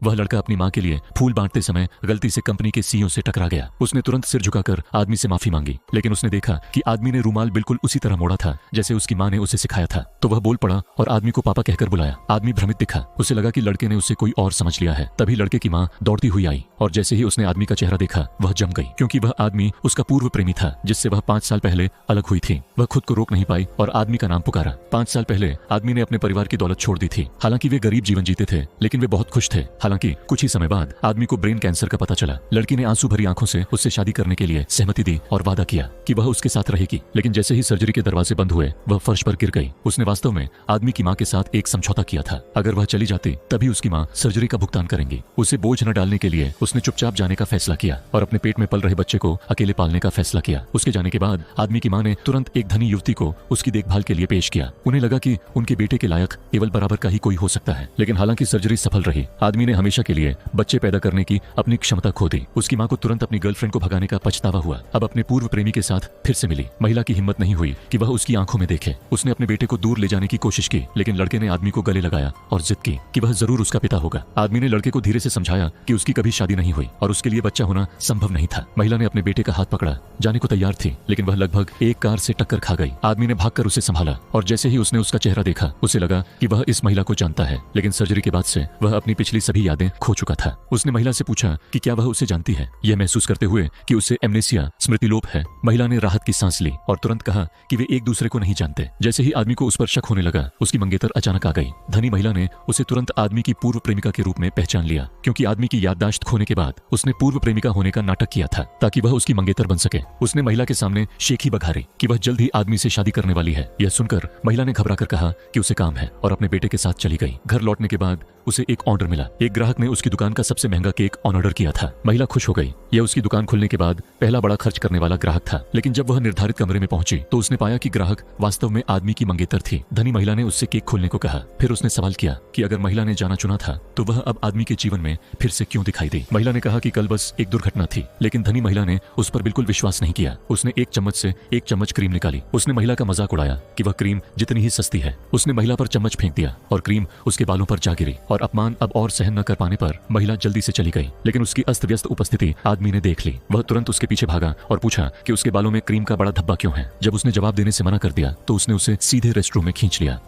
वह लड़का अपनी माँ के लिए फूल बांटते समय गलती से कंपनी के सीईओ से टकरा गया। उसने तुरंत सिर झुकाकर आदमी से माफी मांगी, लेकिन उसने देखा कि आदमी ने रूमाल बिल्कुल उसी तरह मोड़ा था जैसे उसकी माँ ने उसे सिखाया था। तो वह बोल पड़ा और आदमी को पापा कहकर बुलाया। आदमी भ्रमित दिखा, उसे लगा कि लड़के ने उससे कोई और समझ लिया है। तभी लड़के की माँ दौड़ती हुई आई और जैसे ही उसने आदमी का चेहरा देखा वह जम गई, क्योंकि वह आदमी उसका पूर्व प्रेमी था जिससे वह 5 साल पहले अलग हुई थी। वह खुद को रोक नहीं पाई और आदमी का नाम पुकारा। 5 साल पहले आदमी ने अपने परिवार की दौलत छोड़ दी थी। हालांकि वे गरीब जीवन जीते थे, लेकिन वे बहुत खुश थे। हालांकि कुछ ही समय बाद आदमी को ब्रेन कैंसर का पता चला। लड़की ने आंसू भरी आंखों से उससे शादी करने के लिए सहमति दी और वादा किया कि वह उसके साथ रहेगी। लेकिन जैसे ही सर्जरी के दरवाजे बंद हुए वह फर्श पर गिर गई। उसने वास्तव में आदमी की माँ के साथ एक समझौता किया था, अगर वह चली जाती तभी उसकी माँ सर्जरी का भुगतान करेंगी। उसे बोझ न डालने के लिए उसने चुपचाप जाने का फैसला किया और अपने पेट में पल रहे बच्चे को अकेले पालने का फैसला किया। उसके जाने के बाद आदमी की माँ ने तुरंत एक धनी युवती को उसकी देखभाल के लिए पेश किया। उन्हें लगा कि उनके बेटे के लायक केवल बराबर का ही कोई हो सकता है। लेकिन हालांकि सर्जरी सफल रही, आदमी ने हमेशा के लिए बच्चे पैदा करने की अपनी क्षमता खो दी। उसकी माँ को तुरंत अपनी गर्लफ्रेंड को भगाने का पछतावा हुआ। अब अपने पूर्व प्रेमी के साथ फिर से मिली। महिला की हिम्मत नहीं हुई कि वह उसकी आंखों में देखे। उसने अपने बेटे को दूर ले जाने की कोशिश की, लेकिन लड़के ने आदमी को गले लगाया और जिद की कि वह जरूर उसका पिता होगा। आदमी ने लड़के को धीरे से समझाया कि उसकी कभी शादी नहीं हुई और उसके लिए बच्चा होना संभव नहीं था। महिला ने अपने बेटे का हाथ पकड़ा, जाने को तैयार थी, लेकिन वह लगभग एक कार से टक्कर खा गई। आदमी ने भागकर उसे संभाला और जैसे ही उसने उसका चेहरा देखा उसे लगा कि वह इस महिला को जानता है, लेकिन सर्जरी के बाद से वह अपनी पिछली सभी यादें खो चुका था। उसने महिला से पूछा कि क्या वह उसे जानती है। यह महसूस करते हुए कि उसे एमनेसिया स्मृतिलोप है, महिला ने राहत की सांस ली और तुरंत कहा कि वे एक दूसरे को नहीं जानते। जैसे ही आदमी को उस पर शक होने लगा उसकी मंगेतर अचानक आ गई। धनी महिला ने उसे तुरंत आदमी की पूर्व प्रेमिका के रूप में पहचान लिया, क्योंकि आदमी की याददाश्त खोने के बाद उसने पूर्व प्रेमिका होने का नाटक किया था ताकि वह उसकी मंगेतर बन सके। उसने महिला के सामने शेखी बघारी कि वह जल्द ही आदमी से शादी करने वाली है। यह सुनकर महिला ने घबराकर कहा कि उसे काम है और अपने बेटे के साथ चली गई। घर लौटने के बाद उसे एक ऑर्डर मिला। एक ग्राहक ने उसकी दुकान का सबसे महंगा केक ऑर्डर किया था। महिला खुश हो गई। यह उसकी दुकान खुलने के बाद पहला बड़ा खर्च करने वाला ग्राहक था। लेकिन जब वह निर्धारित कमरे में पहुंची तो उसने पाया कि ग्राहक वास्तव में आदमी की मंगेतर थी। धनी महिला ने उससे केक खोलने को कहा। फिर उसने सवाल किया कि अगर महिला ने जाना चुना था तो वह अब आदमी के जीवन में फिर से क्यों दिखाई दी। महिला ने कहा कि कल बस एक दुर्घटना थी, लेकिन धनी महिला ने उस पर बिल्कुल विश्वास नहीं किया। उसने एक चम्मच से एक चम्मच क्रीम निकाली। उसने महिला का मजाक उड़ाया कि वह क्रीम जितनी ही सस्ती है। उसने महिला पर चम्मच फेंक दिया और क्रीम उसके बालों पर जा गिरी और अपमान अब और सहन न कर पाने पर महिला जल्दी से चली गई। लेकिन उसकी अस्त व्यस्त उपस्थिति आदमी ने देख ली। वह तुरंत उसके पीछे भागा और पूछा कि उसके बालों में क्रीम का बड़ा धब्बा क्यों है। जब उसने जवाब देने से मना कर दिया तो उसने उसे सीधे रेस्टरूम में खींच लिया।